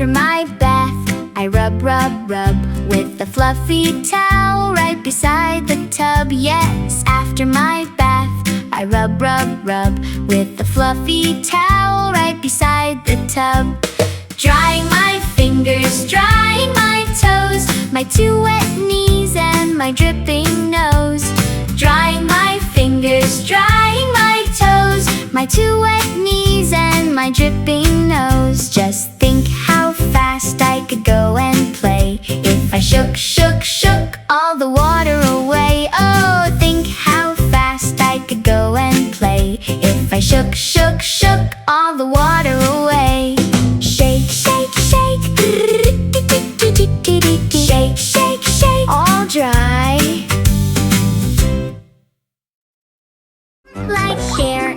After my bath, I rub, rub, rub with the fluffy towel right beside the tub. Yes, after my bath, I rub, rub, rub with the fluffy towel right beside the tub. Drying my fingers, drying my toes, my two wet knees and my dripping nose. Drying my fingers, drying my toes, my two wet knees and my dripping nose. Just think how fast I could go and play if I shook, shook, shook all the water away. Oh, think how fast I could go and play if I shook, shook, shook all the water away. Shake, shake, shake, shake, shake, shake, all dry. Like, share,